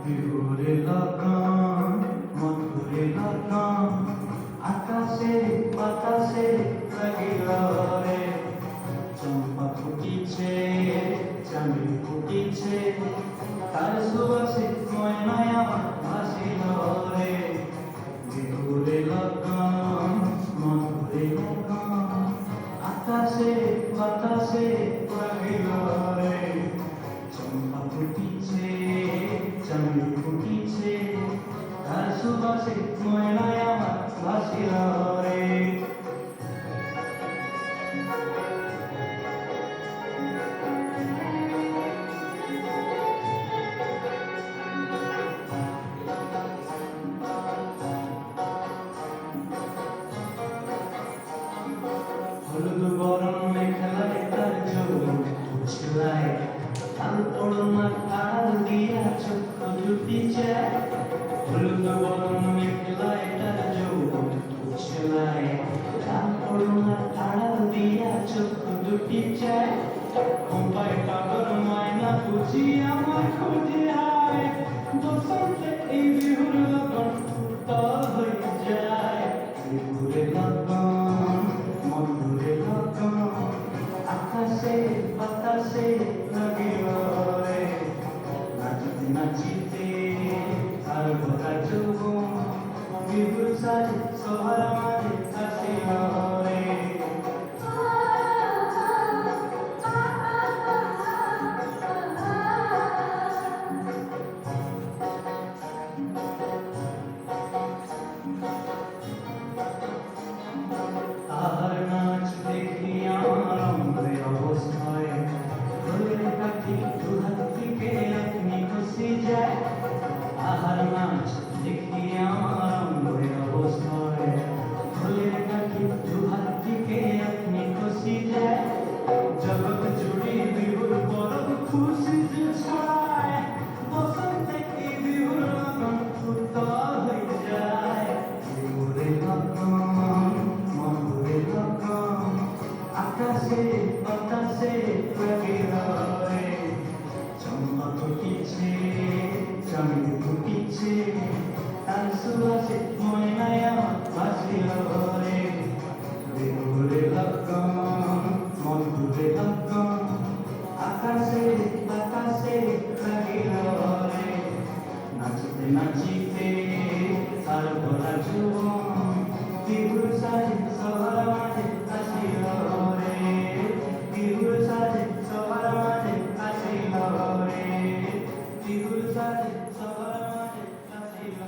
বিহুরে লগন মধুরে লগন আকাশে বাতাসে লাগিল রে চম্পা ফুটিছে চাঁদি ফুটিছে তার সুবাসে ময়নায় আমার ভাসিল রে বিহুরে লগন মধুরে লগন আকাশে বাতাসে লাগিল রে চম্পা ফুটিছে চাঁদি ফুটিছে তার সুবাসে ময়নায় আমার ভাসিল রে হলুদ বরণ মেখলায় তার যৌবন উছলায় লাল ওড়নার আড়াল দিয়া চক্ষু দুটি চায় হলুদ বরণ মেখলায় তার যৌবন উছলায় লাল ওড়নার আড়াল দিয়া চক্ষু দুটি চায় কোম্পায় পাগল ময়না বুঝি আমার খুঁজে আয় বসন্তে এই বিহুর লগন উত্তর হয়ে যায় বিহুরে লগন মধুরে লগন আকাশে বাতাসে লাগিল রে নাচিতে নাচিতে আর ভরা যৌবন বিহুর সাজে সবার মাঝে আসিল রে তাহার নাচ দেখি আমার অঙ্গে অবস্থায় দোলের কাঠি দুহাত থেকে আপনি খুশি যায় তাহার নাচ দেখি আমার অঙ্গে অবস্থায় দোলের কাঠি দুহাত থেকে আপনি খুশি যায় জগৎ জুড়ে বিহুর পরব খুশি যে ছড়ায় বসন্তে এই বিহুর লগন উত্তর হয়ে যায় বিহুরে লগন মধুরে লগন আকাশে বাতাসে লাগিল রে চম্পা ফুটিছে চাঁদি ফুটিছে তার সুবাসে ময়নায় আমার ভাসিল রে বিহুরে লগন মধুরে লগন আকাশে বাতাসে লাগিল রে নাচিতে নাচিতে তার ভরা যৌবন বিহুর সাজে সবার মাঝে আসিল রে বিহুর সাজে সবার মাঝে আসিল রে বিহুর সাজে সবার মাঝে আসিল